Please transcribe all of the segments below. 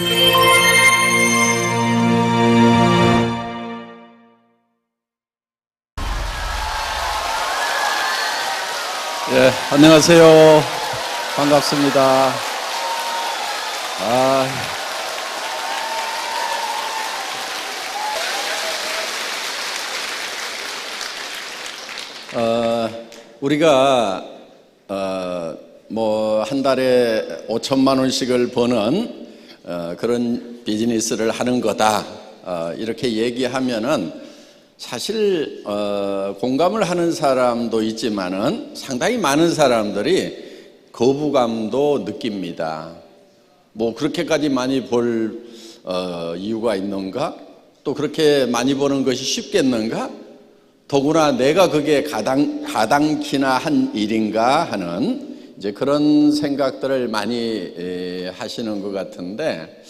예, 안녕하세요. 반갑습니다. 우리가 뭐 한 달에 5천만 원씩을 버는 그런 비즈니스를 하는 거다, 이렇게 얘기하면은 사실 공감을 하는 사람도 있지만은 상당히 많은 사람들이 거부감도 느낍니다. 뭐 그렇게까지 많이 벌 이유가 있는가? 또 그렇게 많이 버는 것이 쉽겠는가? 더구나 내가 그게 가당키나 한 일인가 하는 이제 그런 생각들을 많이 하시는 것 같은데,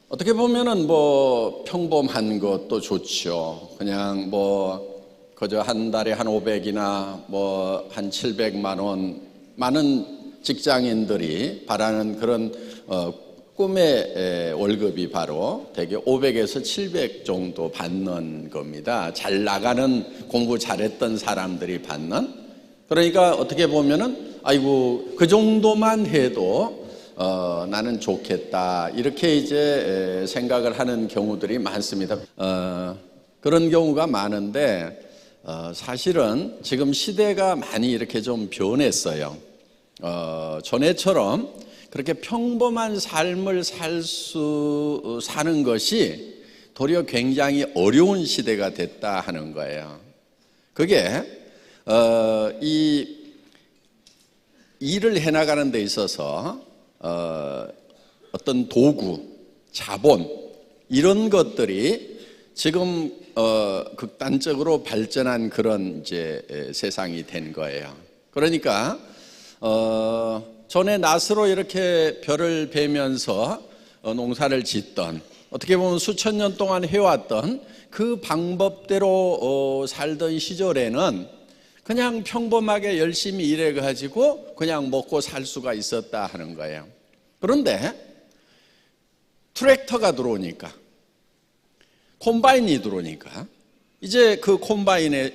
어떻게 보면은 뭐 평범한 것도 좋죠. 그냥 뭐 그저 한 달에 한 500이나 뭐 한 700만 원, 많은 직장인들이 바라는 그런 꿈의 월급이 바로 대개 500에서 700 정도 받는 겁니다. 잘 나가는, 공부 잘했던 사람들이 받는. 그러니까 어떻게 보면은 아이고 그 정도만 해도 나는 좋겠다, 이렇게 이제 생각을 하는 경우들이 많습니다. 그런 경우가 많은데, 사실은 지금 시대가 많이 이렇게 좀 변했어요. 전에처럼 그렇게 평범한 삶을 사는 것이 도리어 굉장히 어려운 시대가 됐다 하는 거예요. 그게 이 일을 해나가는 데 있어서 어떤 도구, 자본, 이런 것들이 지금 극단적으로 발전한 그런 이제 세상이 된 거예요. 그러니까 전에 낫으로 이렇게 벼를 베면서 농사를 짓던, 어떻게 보면 수천 년 동안 해왔던 그 방법대로 살던 시절에는 그냥 평범하게 열심히 일해가지고 그냥 먹고 살 수가 있었다 하는 거예요. 그런데 트랙터가 들어오니까, 콤바인이 들어오니까 이제 그 콤바인이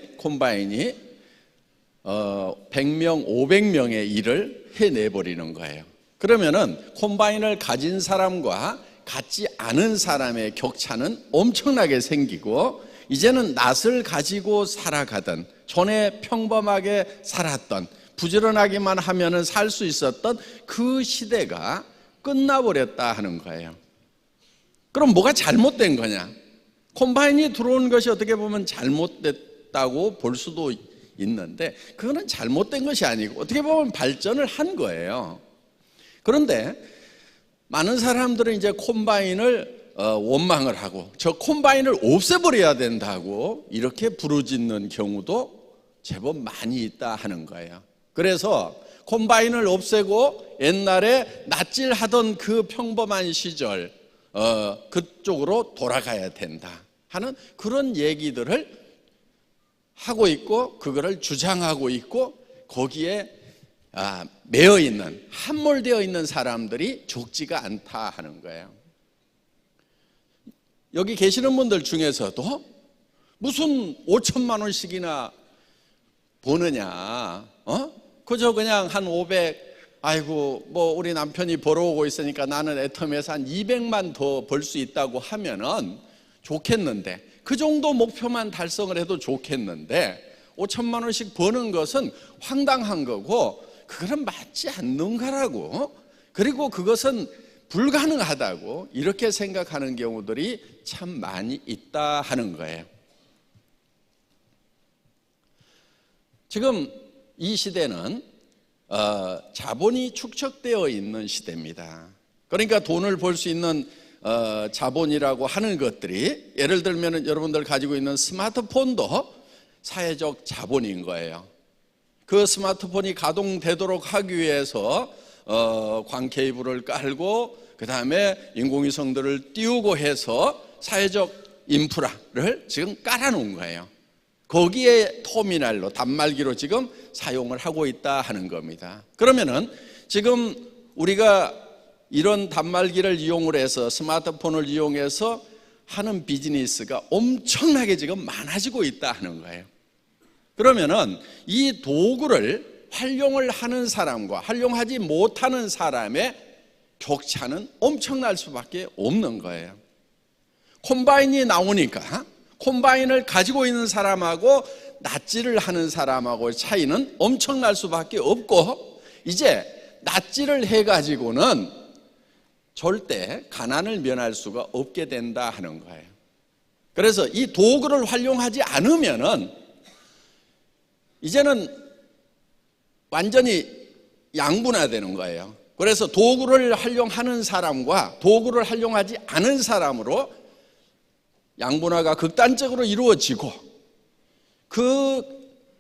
100명, 500명의 일을 해내버리는 거예요. 그러면은 콤바인을 가진 사람과 갖지 않은 사람의 격차는 엄청나게 생기고, 이제는 낫을 가지고 살아가던, 전에 평범하게 살았던, 부지런하기만 하면은 살 수 있었던 그 시대가 끝나버렸다 하는 거예요. 그럼 뭐가 잘못된 거냐? 콤바인이 들어온 것이 어떻게 보면 잘못됐다고 볼 수도 있는데, 그거는 잘못된 것이 아니고 어떻게 보면 발전을 한 거예요. 그런데 많은 사람들은 이제 콤바인을 원망을 하고 저 콤바인을 없애버려야 된다고 이렇게 부르짖는 경우도 제법 많이 있다 하는 거예요. 그래서 콤바인을 없애고 옛날에 낫질하던 그 평범한 시절, 그쪽으로 돌아가야 된다 하는 그런 얘기들을 하고 있고, 그거를 주장하고 있고, 거기에 매여 있는, 함몰되어 있는 사람들이 적지가 않다 하는 거예요. 여기 계시는 분들 중에서도 무슨 5천만 원씩이나 버느냐, 그저 그냥 한 500, 아이고 뭐 우리 남편이 벌어오고 있으니까 나는 애텀에서 한 200만 더 벌 수 있다고 하면은 좋겠는데, 그 정도 목표만 달성을 해도 좋겠는데 5천만 원씩 버는 것은 황당한 거고, 그거는 맞지 않는 거라고, 그리고 그것은 불가능하다고 이렇게 생각하는 경우들이 참 많이 있다 하는 거예요. 지금 이 시대는 자본이 축적되어 있는 시대입니다. 그러니까 돈을 벌 수 있는 자본이라고 하는 것들이, 예를 들면 여러분들 가지고 있는 스마트폰도 사회적 자본인 거예요. 그 스마트폰이 가동되도록 하기 위해서 광 케이블을 깔고 그 다음에 인공위성들을 띄우고 해서 사회적 인프라를 지금 깔아놓은 거예요. 거기에 터미널로, 단말기로 지금 사용을 하고 있다 하는 겁니다. 그러면은 지금 우리가 이런 단말기를 이용을 해서 스마트폰을 이용해서 하는 비즈니스가 엄청나게 지금 많아지고 있다 하는 거예요. 그러면은 이 도구를 활용을 하는 사람과 활용하지 못하는 사람의 격차는 엄청날 수밖에 없는 거예요. 콤바인이 나오니까 콤바인을 가지고 있는 사람하고 낫지를 하는 사람하고의 차이는 엄청날 수밖에 없고, 이제 낫지를 해가지고는 절대 가난을 면할 수가 없게 된다 하는 거예요. 그래서 이 도구를 활용하지 않으면은 이제는 완전히 양분화되는 거예요. 그래서 도구를 활용하는 사람과 도구를 활용하지 않은 사람으로 양분화가 극단적으로 이루어지고, 그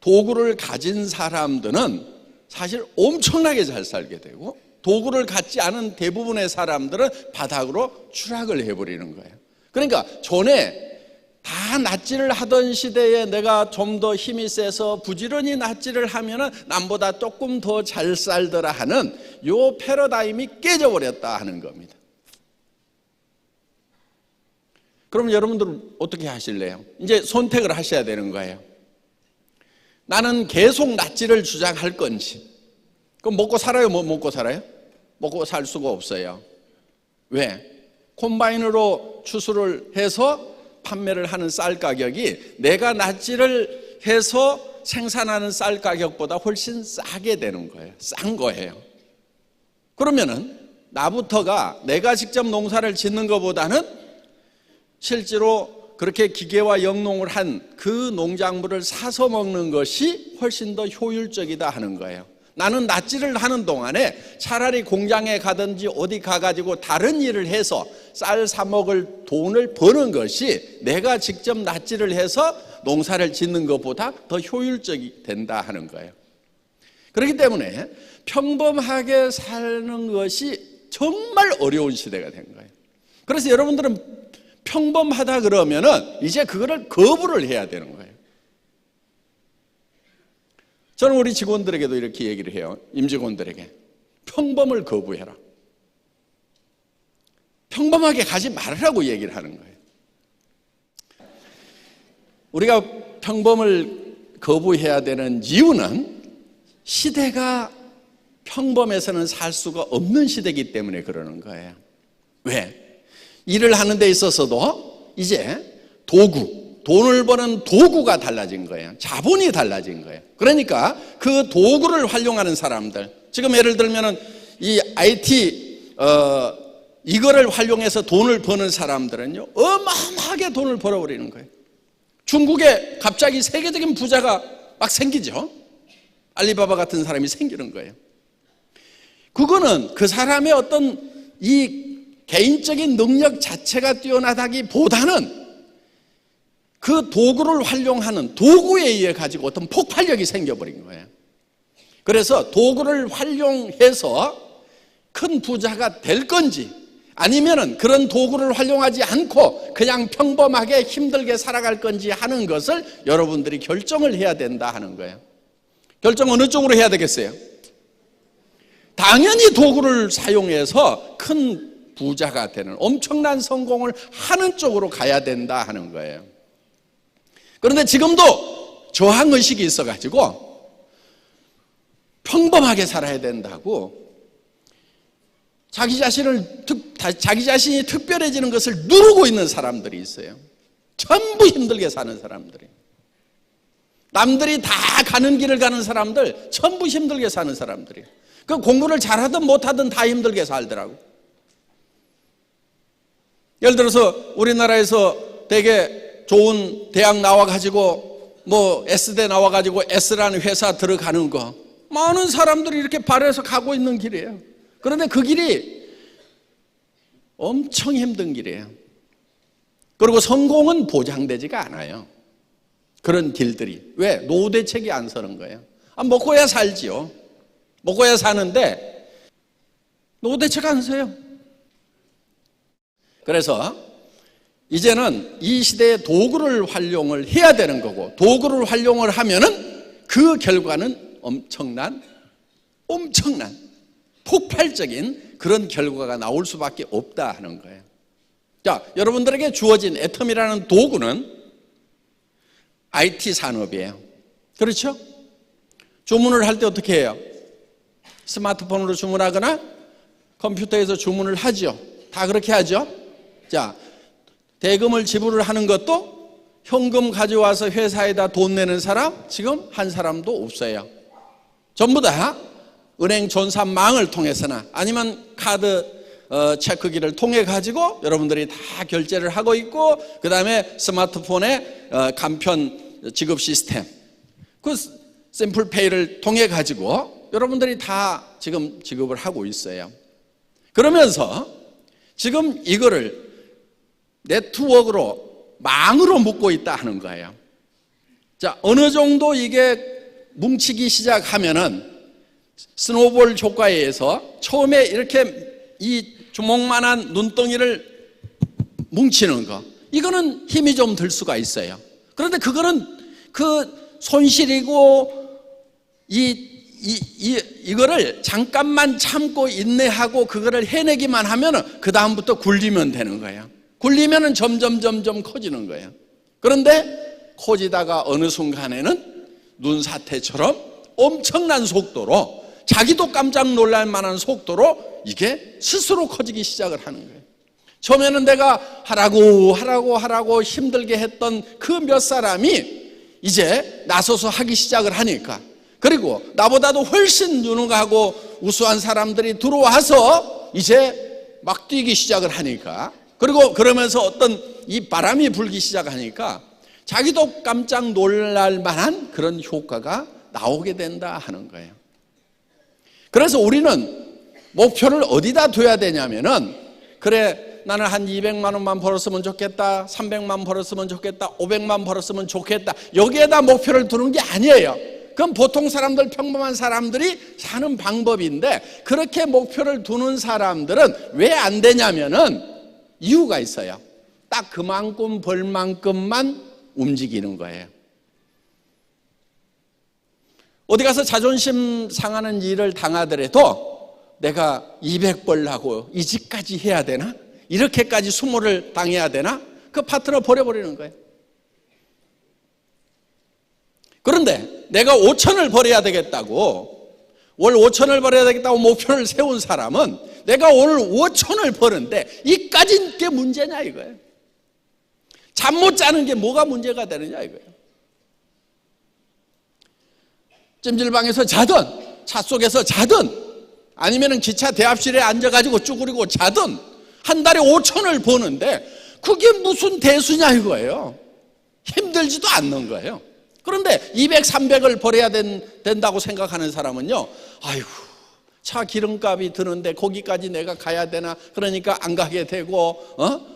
도구를 가진 사람들은 사실 엄청나게 잘 살게 되고, 도구를 갖지 않은 대부분의 사람들은 바닥으로 추락을 해버리는 거예요. 그러니까 전에 다 낫지를 하던 시대에 내가 좀 더 힘이 세서 부지런히 낫지를 하면은 남보다 조금 더 잘 살더라 하는 요 패러다임이 깨져버렸다 하는 겁니다. 그럼 여러분들은 어떻게 하실래요? 이제 선택을 하셔야 되는 거예요. 나는 계속 낫지를 주장할 건지. 그럼 먹고 살아요? 뭐 먹고 살아요? 먹고 살 수가 없어요. 왜? 콤바인으로 추수를 해서 판매를 하는 쌀 가격이 내가 낫지를 해서 생산하는 쌀 가격보다 훨씬 싸게 되는 거예요. 싼 거예요. 그러면은 나부터가 내가 직접 농사를 짓는 것보다는 실제로 그렇게 기계와 영농을 한 그 농작물을 사서 먹는 것이 훨씬 더 효율적이다 하는 거예요. 나는 낫지를 하는 동안에 차라리 공장에 가든지 어디 가가지고 다른 일을 해서 쌀 사 먹을 돈을 버는 것이 내가 직접 낫지를 해서 농사를 짓는 것보다 더 효율적이 된다 하는 거예요. 그렇기 때문에 평범하게 사는 것이 정말 어려운 시대가 된 거예요. 그래서 여러분들은 평범하다 그러면은 이제 그거를 거부를 해야 되는 거예요. 저는 우리 직원들에게도 이렇게 얘기를 해요. 임직원들에게 평범을 거부해라. 평범하게 가지 말으라고 얘기를 하는 거예요. 우리가 평범을 거부해야 되는 이유는 시대가 평범해서는 살 수가 없는 시대이기 때문에 그러는 거예요. 왜? 일을 하는 데 있어서도 이제 돈을 버는 도구가 달라진 거예요. 자본이 달라진 거예요. 그러니까 그 도구를 활용하는 사람들, 지금 예를 들면은 이 IT 이거를 활용해서 돈을 버는 사람들은요, 어마어마하게 돈을 벌어버리는 거예요. 중국에 갑자기 세계적인 부자가 막 생기죠. 알리바바 같은 사람이 생기는 거예요. 그거는 그 사람의 어떤 이 개인적인 능력 자체가 뛰어나다기보다는 그 도구를 활용하는 도구에 의해 가지고 어떤 폭발력이 생겨버린 거예요. 그래서 도구를 활용해서 큰 부자가 될 건지, 아니면은 그런 도구를 활용하지 않고 그냥 평범하게 힘들게 살아갈 건지 하는 것을 여러분들이 결정을 해야 된다 하는 거예요. 결정 어느 쪽으로 해야 되겠어요? 당연히 도구를 사용해서 큰 부자가 되는 엄청난 성공을 하는 쪽으로 가야 된다 하는 거예요. 그런데 지금도 저항의식이 있어가지고 평범하게 살아야 된다고 자기 자신이 특별해지는 것을 누르고 있는 사람들이 있어요. 전부 힘들게 사는 사람들이. 남들이 다 가는 길을 가는 사람들, 전부 힘들게 사는 사람들이. 그 공부를 잘하든 못하든 다 힘들게 살더라고. 예를 들어서 우리나라에서 되게 좋은 대학 나와가지고 뭐 S대 나와가지고 S라는 회사 들어가는 거, 많은 사람들이 이렇게 발해서 가고 있는 길이에요. 그런데 그 길이 엄청 힘든 길이에요. 그리고 성공은 보장되지가 않아요. 그런 길들이. 왜? 노후 대책이 안 서는 거예요. 먹고야 살지요. 먹고야 사는데 노후 대책 안 서요. 그래서 이제는 이 시대의 도구를 활용을 해야 되는 거고, 도구를 활용을 하면은 그 결과는 엄청난 폭발적인 그런 결과가 나올 수밖에 없다 하는 거예요. 자, 여러분들에게 주어진 애텀이라는 도구는 IT 산업이에요. 그렇죠? 주문을 할 때 어떻게 해요? 스마트폰으로 주문하거나 컴퓨터에서 주문을 하죠. 다 그렇게 하죠. 자, 대금을 지불을 하는 것도 현금 가져와서 회사에다 돈 내는 사람 지금 한 사람도 없어요. 전부 다 은행 전산망을 통해서나 아니면 카드 체크기를 통해 가지고 여러분들이 다 결제를 하고 있고, 그 다음에 스마트폰의 간편 지급 시스템, 그 샘플페이를 통해 가지고 여러분들이 다 지금 지급을 하고 있어요. 그러면서 지금 이거를 네트워크로, 망으로 묶고 있다 하는 거예요. 자, 어느 정도 이게 뭉치기 시작하면은 스노볼 효과에 의해서 처음에 이렇게 이 주먹만한 눈덩이를 뭉치는 거, 이거는 힘이 좀 들 수가 있어요. 그런데 그거는 그 손실이고 이거를 잠깐만 참고 인내하고 그거를 해내기만 하면은 그 다음부터 굴리면 되는 거예요. 굴리면은 점점 커지는 거예요. 그런데 커지다가 어느 순간에는 눈사태처럼 엄청난 속도로, 자기도 깜짝 놀랄 만한 속도로 이게 스스로 커지기 시작을 하는 거예요. 처음에는 내가 하라고 힘들게 했던 그 몇 사람이 이제 나서서 하기 시작을 하니까, 그리고 나보다도 훨씬 유능하고 우수한 사람들이 들어와서 이제 막 뛰기 시작을 하니까, 그리고 그러면서 어떤 이 바람이 불기 시작하니까 자기도 깜짝 놀랄 만한 그런 효과가 나오게 된다 하는 거예요. 그래서 우리는 목표를 어디다 둬야 되냐면은, 그래 나는 한 200만 원만 벌었으면 좋겠다, 300만 벌었으면 좋겠다, 500만 벌었으면 좋겠다, 여기에다 목표를 두는 게 아니에요. 그건 보통 사람들, 평범한 사람들이 사는 방법인데, 그렇게 목표를 두는 사람들은 왜 안 되냐면은 이유가 있어요. 딱 그만큼 벌 만큼만 움직이는 거예요. 어디 가서 자존심 상하는 일을 당하더라도 내가 200벌라고 이 집까지 해야 되나? 이렇게까지 수모를 당해야 되나? 그 파트너 버려버리는 거예요. 그런데 내가 5천을 벌어야 되겠다고, 월 5천을 벌어야 되겠다고 목표를 세운 사람은 내가 오늘 5천을 버는데 이까진 게 문제냐 이거예요. 잠 못 자는 게 뭐가 문제가 되느냐 이거예요. 찜질방에서 자든 차 속에서 자든 아니면 기차 대합실에 앉아가지고 쭈그리고 자든 한 달에 5천을 버는데 그게 무슨 대수냐 이거예요. 힘들지도 않는 거예요. 그런데 200, 300을 벌어야 된다고 생각하는 사람은요, 아이고 차 기름값이 드는데 거기까지 내가 가야 되나, 그러니까 안 가게 되고,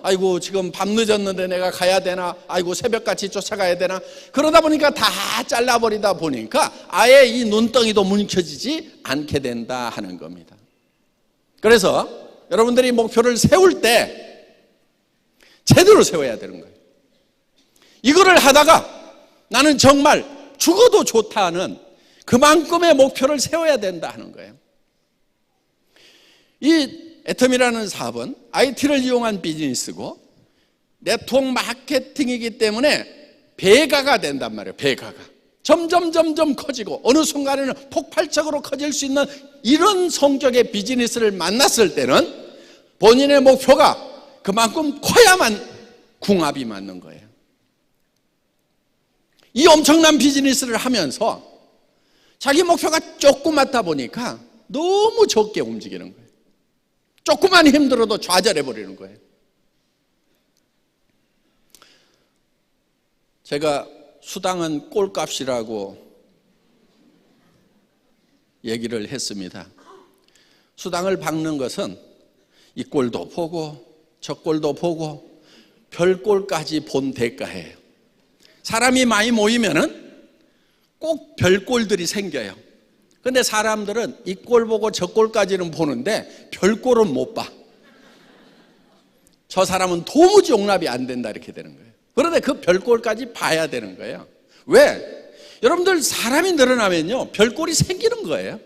아이고 지금 밤 늦었는데 내가 가야 되나, 아이고 새벽같이 쫓아가야 되나, 그러다 보니까 다 잘라버리다 보니까 아예 이 눈덩이도 뭉쳐지지 않게 된다 하는 겁니다. 그래서 여러분들이 목표를 세울 때 제대로 세워야 되는 거예요. 이거를 하다가 나는 정말 죽어도 좋다는 그만큼의 목표를 세워야 된다 하는 거예요. 이 애텀이라는 사업은 IT를 이용한 비즈니스고 네트워크 마케팅이기 때문에 배가가 된단 말이에요. 배가가 점점 커지고 어느 순간에는 폭발적으로 커질 수 있는 이런 성격의 비즈니스를 만났을 때는 본인의 목표가 그만큼 커야만 궁합이 맞는 거예요. 이 엄청난 비즈니스를 하면서 자기 목표가 조그맣다 보니까 너무 적게 움직이는 거예요. 조금만 힘들어도 좌절해버리는 거예요. 제가 수당은 꼴값이라고 얘기를 했습니다. 수당을 박는 것은 이 꼴도 보고 저 꼴도 보고 별 꼴까지 본 대가예요. 사람이 많이 모이면은 꼭 별 꼴들이 생겨요. 근데 사람들은 이 꼴 보고 저 꼴까지는 보는데 별 꼴은 못 봐. 저 사람은 도무지 용납이 안 된다 이렇게 되는 거예요. 그런데 그 별 꼴까지 봐야 되는 거예요. 왜? 여러분들 사람이 늘어나면요 별 꼴이 생기는 거예요.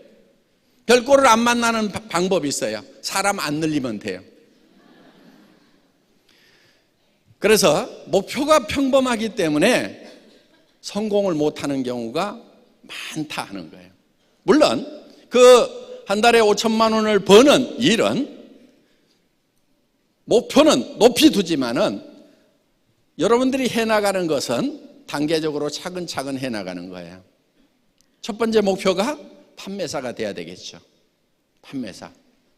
별꼴을 안 만나는 방법이 있어요. 사람 안 늘리면 돼요. 그래서 목표가 평범하기 때문에 성공을 못하는 경우가 많다 하는 거예요. 물론 그 한 달에 5천만 원을 버는 일은 목표는 높이 두지만은 여러분들이 해나가는 것은 단계적으로 차근차근 해나가는 거예요. 첫 번째 목표가 판매사가 돼야 되겠죠.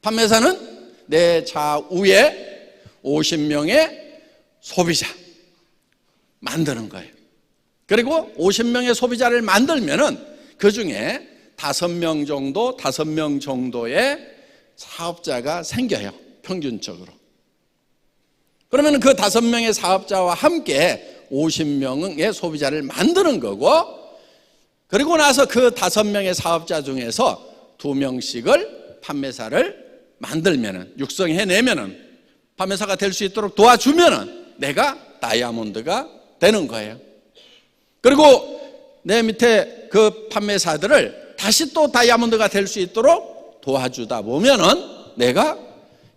판매사는 내 좌우에 50명의 소비자 만드는 거예요. 그리고 50명의 소비자를 만들면은 그 중에 5명 정도의 사업자가 생겨요. 평균적으로. 그러면 그 5명의 사업자와 함께 50명의 소비자를 만드는 거고, 그리고 나서 그 5명의 사업자 중에서 2명씩을 판매사를 만들면은, 육성해내면은, 판매사가 될 수 있도록 도와주면은 내가 다이아몬드가 되는 거예요. 그리고 내 밑에 그 판매사들을 다시 또 다이아몬드가 될 수 있도록 도와주다 보면은 내가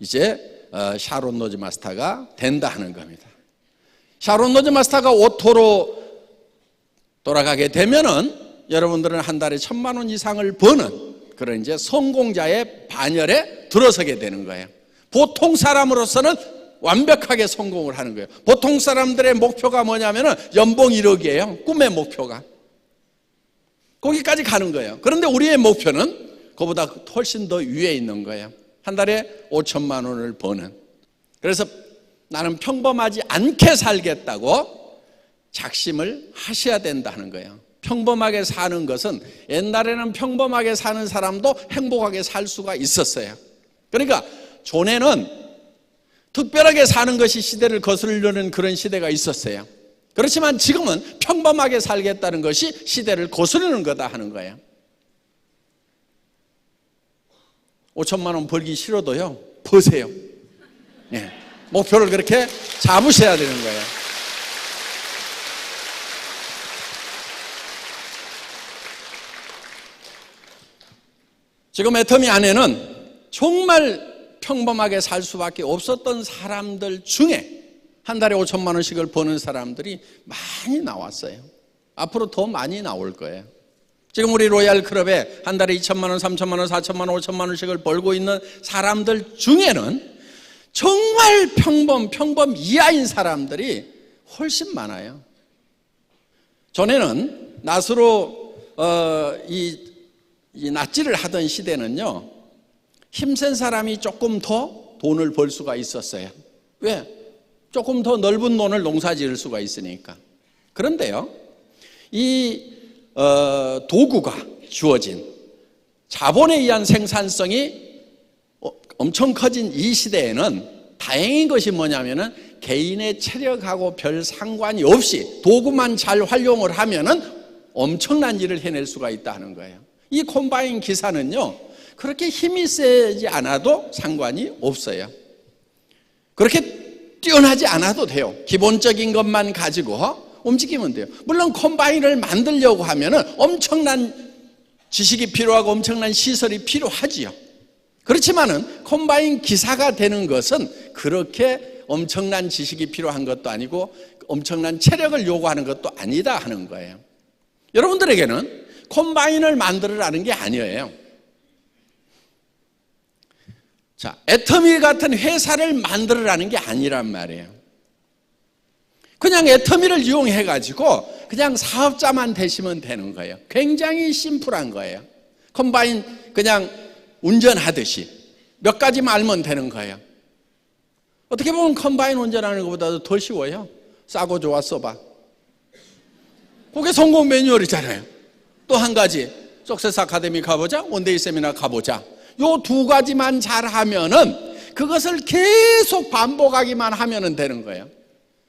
이제 샤론 로즈 마스터가 된다 하는 겁니다. 샤론 로즈 마스터가 오토로 돌아가게 되면은 여러분들은 한 달에 1,000만 원 이상을 버는 그런 이제 성공자의 반열에 들어서게 되는 거예요. 보통 사람으로서는 완벽하게 성공을 하는 거예요. 보통 사람들의 목표가 뭐냐면은 연봉 1억이에요. 꿈의 목표가. 거기까지 가는 거예요. 그런데 우리의 목표는 그보다 훨씬 더 위에 있는 거예요. 한 달에 5천만 원을 버는. 그래서 나는 평범하지 않게 살겠다고 작심을 하셔야 된다는 거예요. 평범하게 사는 것은, 옛날에는 평범하게 사는 사람도 행복하게 살 수가 있었어요. 그러니까 전에는 특별하게 사는 것이 시대를 거스르려는 그런 시대가 있었어요. 그렇지만 지금은 평범하게 살겠다는 것이 시대를 거스르는 거다 하는 거예요. 5천만 원 벌기 싫어도요, 버세요. 네. 목표를 그렇게 잡으셔야 되는 거예요. 지금 애터미 안에는 정말 평범하게 살 수밖에 없었던 사람들 중에 한 달에 5천만 원씩을 버는 사람들이 많이 나왔어요. 앞으로 더 많이 나올 거예요. 지금 우리 로얄 클럽에 한 달에 2천만 원, 3천만 원, 4천만 원, 5천만 원씩을 벌고 있는 사람들 중에는 정말 평범 이하인 사람들이 훨씬 많아요. 전에는 낫으로 이 낫질을 하던 시대는요, 힘센 사람이 조금 더 돈을 벌 수가 있었어요. 왜? 조금 더 넓은 논을 농사 지을 수가 있으니까. 그런데요, 이 도구가 주어진 자본에 의한 생산성이 엄청 커진 이 시대에는 다행인 것이 뭐냐면은 개인의 체력하고 별 상관이 없이 도구만 잘 활용을 하면은 엄청난 일을 해낼 수가 있다는 거예요. 이 콤바인 기사는요, 그렇게 힘이 세지 않아도 상관이 없어요. 그렇게 뛰어나지 않아도 돼요. 기본적인 것만 가지고 움직이면 돼요. 물론 콤바인을 만들려고 하면은 엄청난 지식이 필요하고 엄청난 시설이 필요하지요. 그렇지만은 콤바인 기사가 되는 것은 그렇게 엄청난 지식이 필요한 것도 아니고 엄청난 체력을 요구하는 것도 아니다 하는 거예요. 여러분들에게는 콤바인을 만들으라는 게 아니에요. 자, 애터미 같은 회사를 만들으라는 게 아니란 말이에요. 그냥 애터미를 이용해 가지고 그냥 사업자만 되시면 되는 거예요. 굉장히 심플한 거예요. 콤바인 그냥 운전하듯이 몇 가지만 알면 되는 거예요. 어떻게 보면 콤바인 운전하는 것보다도 더 쉬워요. 싸고 좋아 써봐. 그게 성공 매뉴얼이잖아요. 또 한 가지, 석세스 아카데미 가보자, 원데이 세미나 가보자. 요 두 가지만 잘하면은 그것을 계속 반복하기만 하면은 되는 거예요.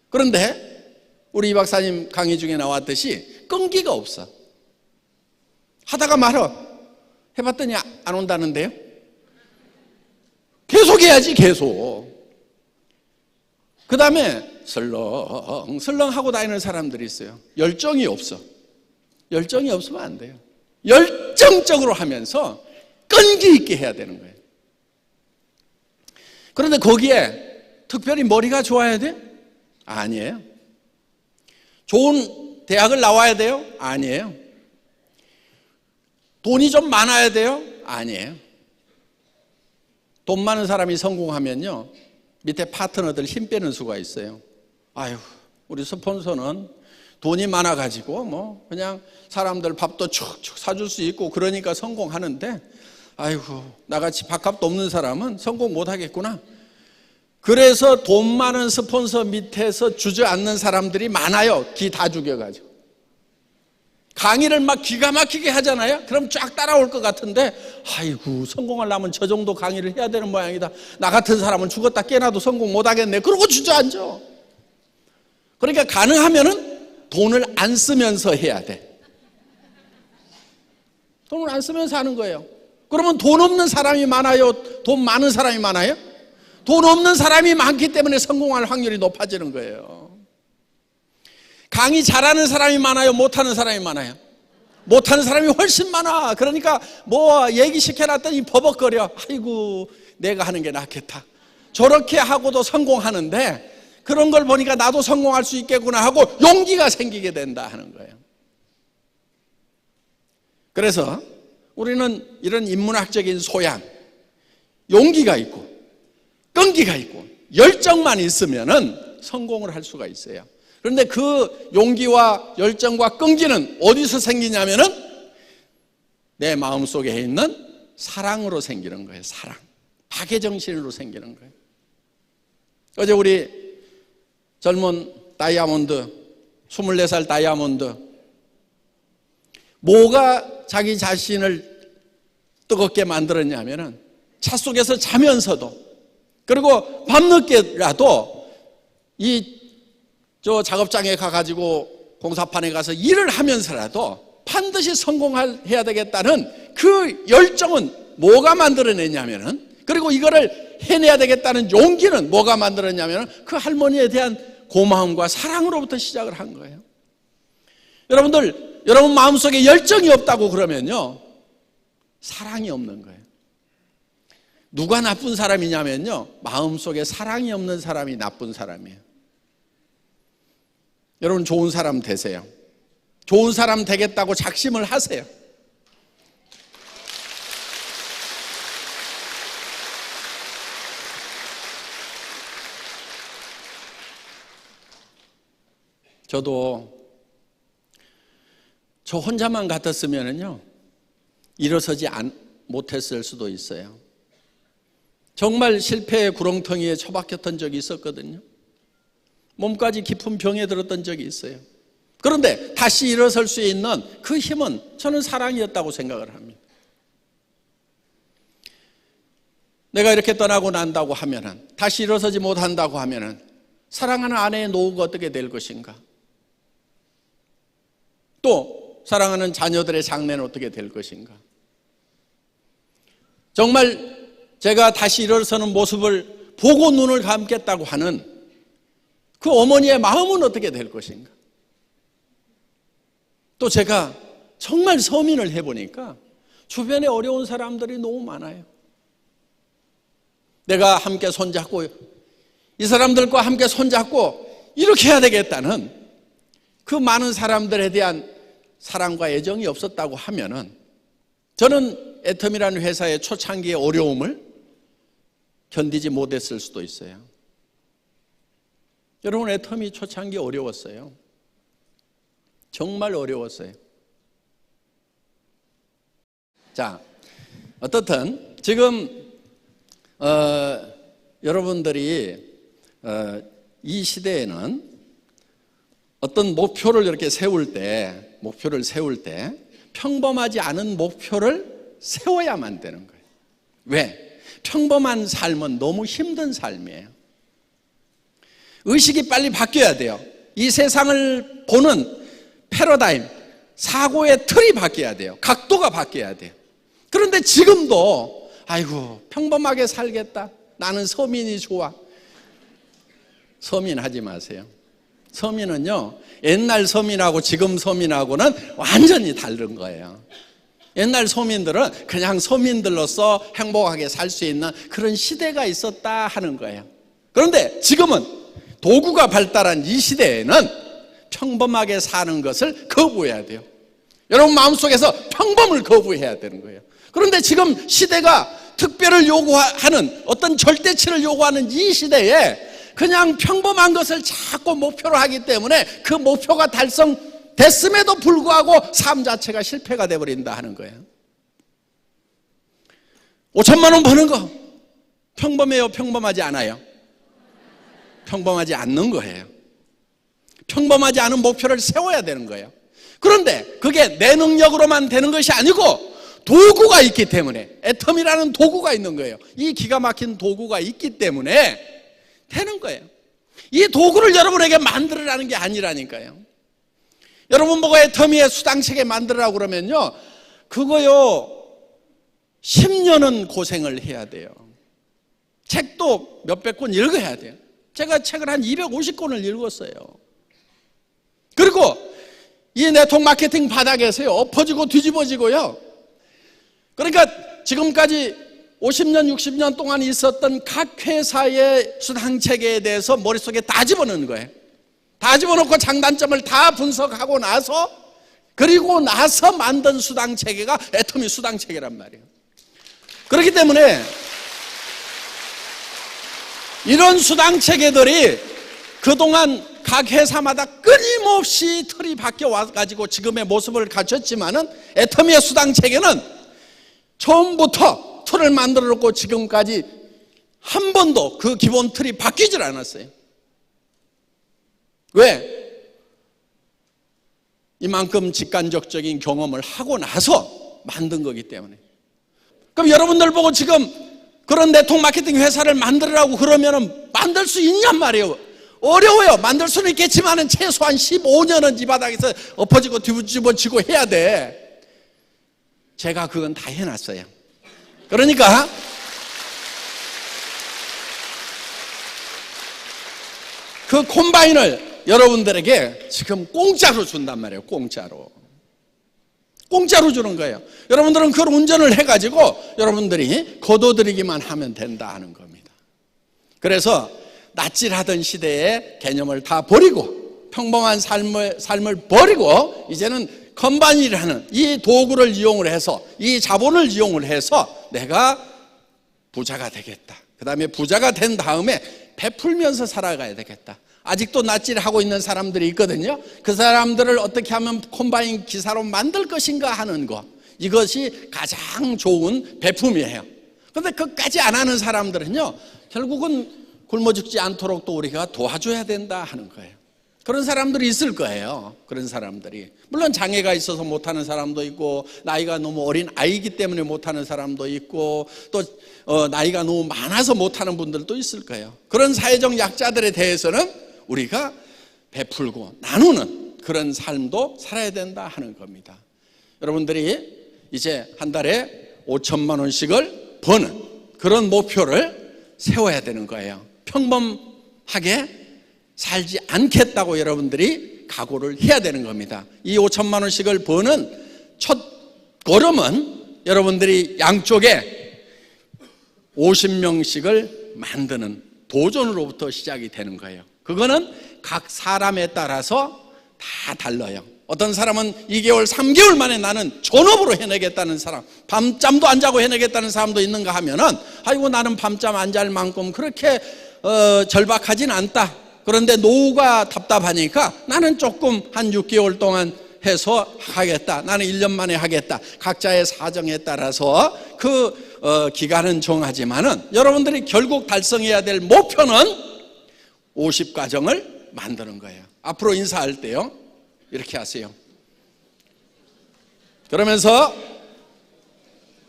그런데 우리 이 박사님 강의 중에 나왔듯이 끈기가 없어. 하다가 말어. 해봤더니 안 온다는데요. 계속 해야지, 계속. 그 다음에 설렁설렁 하고 다니는 사람들이 있어요. 열정이 없어. 열정이 없으면 안 돼요. 열정적으로 하면서 끈기 있게 해야 되는 거예요. 그런데 거기에 특별히 머리가 좋아야 돼? 아니에요. 좋은 대학을 나와야 돼요? 아니에요. 돈이 좀 많아야 돼요? 아니에요. 돈 많은 사람이 성공하면요, 밑에 파트너들 힘 빼는 수가 있어요. 아유, 우리 스폰서는 돈이 많아가지고 뭐 그냥 사람들 밥도 축축 사줄 수 있고 그러니까 성공하는데, 아이고 나같이 밥값도 없는 사람은 성공 못하겠구나. 그래서 돈 많은 스폰서 밑에서 주저앉는 사람들이 많아요. 기 다 죽여가지고 강의를 막 기가 막히게 하잖아요. 그럼 쫙 따라올 것 같은데, 아이고 성공하려면 저 정도 강의를 해야 되는 모양이다. 나 같은 사람은 죽었다 깨나도 성공 못하겠네. 그러고 주저앉아. 그러니까 가능하면은 돈을 안 쓰면서 해야 돼. 돈을 안 쓰면서 하는 거예요. 그러면 돈 없는 사람이 많아요? 돈 많은 사람이 많아요? 돈 없는 사람이 많기 때문에 성공할 확률이 높아지는 거예요. 강의 잘하는 사람이 많아요? 못하는 사람이 많아요? 못하는 사람이 훨씬 많아. 그러니까 뭐 얘기 시켜놨더니 버벅거려. 아이고 내가 하는 게 낫겠다. 저렇게 하고도 성공하는데 그런 걸 보니까 나도 성공할 수 있겠구나 하고 용기가 생기게 된다 하는 거예요. 그래서 우리는 이런 인문학적인 소양, 용기가 있고 끈기가 있고 열정만 있으면은 성공을 할 수가 있어요. 그런데 그 용기와 열정과 끈기는 어디서 생기냐면은 내 마음속에 있는 사랑으로 생기는 거예요. 사랑. 박애정신으로 생기는 거예요. 어제 우리 젊은 다이아몬드, 24살 다이아몬드, 뭐가 자기 자신을 뜨겁게 만들었냐면은 차 속에서 자면서도, 그리고 밤늦게라도 저 작업장에 가가지고 공사판에 가서 일을 하면서라도 반드시 성공해야 되겠다는 그 열정은 뭐가 만들어냈냐면은, 그리고 이거를 해내야 되겠다는 용기는 뭐가 만들었냐면은 그 할머니에 대한 고마움과 사랑으로부터 시작을 한 거예요. 여러분 마음속에 열정이 없다고 그러면요, 사랑이 없는 거예요. 누가 나쁜 사람이냐면요, 마음속에 사랑이 없는 사람이 나쁜 사람이에요. 여러분 좋은 사람 되세요. 좋은 사람 되겠다고 작심을 하세요. 저도 저 혼자만 같았으면요 일어서지 못했을 수도 있어요. 정말 실패의 구렁텅이에 처박혔던 적이 있었거든요. 몸까지 깊은 병에 들었던 적이 있어요. 그런데 다시 일어설 수 있는 그 힘은 저는 사랑이었다고 생각을 합니다. 내가 이렇게 떠나고 난다고 하면은, 다시 일어서지 못한다고 하면은 사랑하는 아내의 노후가 어떻게 될 것인가? 또 사랑하는 자녀들의 장래는 어떻게 될 것인가? 정말 제가 다시 일어서는 모습을 보고 눈을 감겠다고 하는 그 어머니의 마음은 어떻게 될 것인가? 또 제가 정말 서민을 해보니까 주변에 어려운 사람들이 너무 많아요. 내가 함께 손잡고 이 사람들과 함께 손잡고 이렇게 해야 되겠다는 그 많은 사람들에 대한 사랑과 애정이 없었다고 하면은, 저는 애텀이라는 회사의 초창기의 어려움을 견디지 못했을 수도 있어요. 여러분, 애텀이 초창기 어려웠어요. 정말 어려웠어요. 자, 어떻든 지금 여러분들이 이 시대에는 어떤 목표를 이렇게 세울 때 평범하지 않은 목표를 세워야만 되는 거예요. 왜? 평범한 삶은 너무 힘든 삶이에요. 의식이 빨리 바뀌어야 돼요. 이 세상을 보는 패러다임, 사고의 틀이 바뀌어야 돼요. 각도가 바뀌어야 돼요. 그런데 지금도 아이고 평범하게 살겠다, 나는 서민이 좋아. 서민 하지 마세요. 서민은요, 옛날 서민하고 지금 서민하고는 완전히 다른 거예요. 옛날 소민들은 그냥 소민들로서 행복하게 살 수 있는 그런 시대가 있었다 하는 거예요. 그런데 지금은 도구가 발달한 이 시대에는 평범하게 사는 것을 거부해야 돼요. 여러분 마음속에서 평범을 거부해야 되는 거예요. 그런데 지금 시대가 특별을 요구하는, 어떤 절대치를 요구하는 이 시대에 그냥 평범한 것을 자꾸 목표로 하기 때문에 그 목표가 달성됐음에도 불구하고 삶 자체가 실패가 되어버린다 하는 거예요. 5천만 원 버는 거 평범해요? 평범하지 않아요? 평범하지 않는 거예요. 평범하지 않은 목표를 세워야 되는 거예요. 그런데 그게 내 능력으로만 되는 것이 아니고 도구가 있기 때문에, 애텀이라는 도구가 있는 거예요. 이 기가 막힌 도구가 있기 때문에 되는 거예요. 이 도구를 여러분에게 만들으라는 게 아니라니까요. 여러분 보고 애터미의 수당체계 만들으라고 그러면요, 그거요 10년은 고생을 해야 돼요. 책도 몇백 권 읽어야 돼요. 제가 책을 한 250권을 읽었어요. 그리고 이 네트워크 마케팅 바닥에서요 엎어지고 뒤집어지고요, 그러니까 지금까지 50년 60년 동안 있었던 각 회사의 수당체계에 대해서 머릿속에 다 집어넣는 거예요. 다 집어넣고 장단점을 다 분석하고 나서, 그리고 나서 만든 수당체계가 애터미 수당체계란 말이에요. 그렇기 때문에 이런 수당체계들이 그동안 각 회사마다 끊임없이 틀이 바뀌어 와가지고 지금의 모습을 갖췄지만은, 애터미의 수당체계는 처음부터 틀을 만들어 놓고 지금까지 한 번도 그 기본 틀이 바뀌질 않았어요. 왜? 이만큼 직간접적인 경험을 하고 나서 만든 거기 때문에. 그럼 여러분들 보고 지금 그런 네트워크 마케팅 회사를 만들으라고 그러면은 만들 수 있냔 말이에요. 어려워요. 만들 수는 있겠지만은 최소한 15년은 이 바닥에서 엎어지고 뒤집어지고 해야 돼. 제가 그건 다 해놨어요. 그러니까 그 콤바인을 여러분들에게 지금 공짜로 준단 말이에요. 공짜로 주는 거예요. 여러분들은 그걸 운전을 해가지고 여러분들이 거둬들이기만 하면 된다 하는 겁니다. 그래서 낯질하던 시대의 개념을 다 버리고 평범한 삶을 버리고 이제는 컴바인이라는 이 도구를 이용을 해서, 이 자본을 이용을 해서 내가 부자가 되겠다. 그 다음에 부자가 된 다음에 베풀면서 살아가야 되겠다. 아직도 낯질하고 있는 사람들이 있거든요. 그 사람들을 어떻게 하면 콤바인 기사로 만들 것인가 하는 거, 이것이 가장 좋은 베품이에요. 그런데 그것까지 안 하는 사람들은요 결국은 굶어 죽지 않도록 또 우리가 도와줘야 된다 하는 거예요. 그런 사람들이 있을 거예요. 그런 사람들이 물론 장애가 있어서 못하는 사람도 있고, 나이가 너무 어린 아이기 때문에 못하는 사람도 있고, 또 나이가 너무 많아서 못하는 분들도 있을 거예요. 그런 사회적 약자들에 대해서는 우리가 베풀고 나누는 그런 삶도 살아야 된다 하는 겁니다. 여러분들이 이제 한 달에 5천만 원씩을 버는 그런 목표를 세워야 되는 거예요. 평범하게 살지 않겠다고 여러분들이 각오를 해야 되는 겁니다. 이 5천만 원씩을 버는 첫 걸음은 여러분들이 양쪽에 50명씩을 만드는 도전으로부터 시작이 되는 거예요. 그거는 각 사람에 따라서 다 달라요. 어떤 사람은 2개월, 3개월 만에 나는 전업으로 해내겠다는 사람, 밤잠도 안 자고 해내겠다는 사람도 있는가 하면은, 아이고 나는 밤잠 안 잘 만큼 그렇게 절박하진 않다. 그런데 노후가 답답하니까 나는 조금 한 6개월 동안 해서 하겠다. 나는 1년 만에 하겠다. 각자의 사정에 따라서 그 기간은 정하지만은 여러분들이 결국 달성해야 될 목표는 50과정을 만드는 거예요. 앞으로 인사할 때요 이렇게 하세요. 그러면서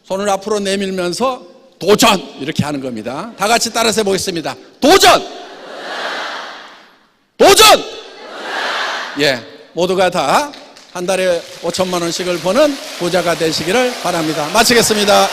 손을 앞으로 내밀면서 도전 이렇게 하는 겁니다. 다 같이 따라서 해보겠습니다. 도전! 도전! 예, 모두가 다 한 달에 5천만 원씩을 버는 부자가 되시기를 바랍니다. 마치겠습니다.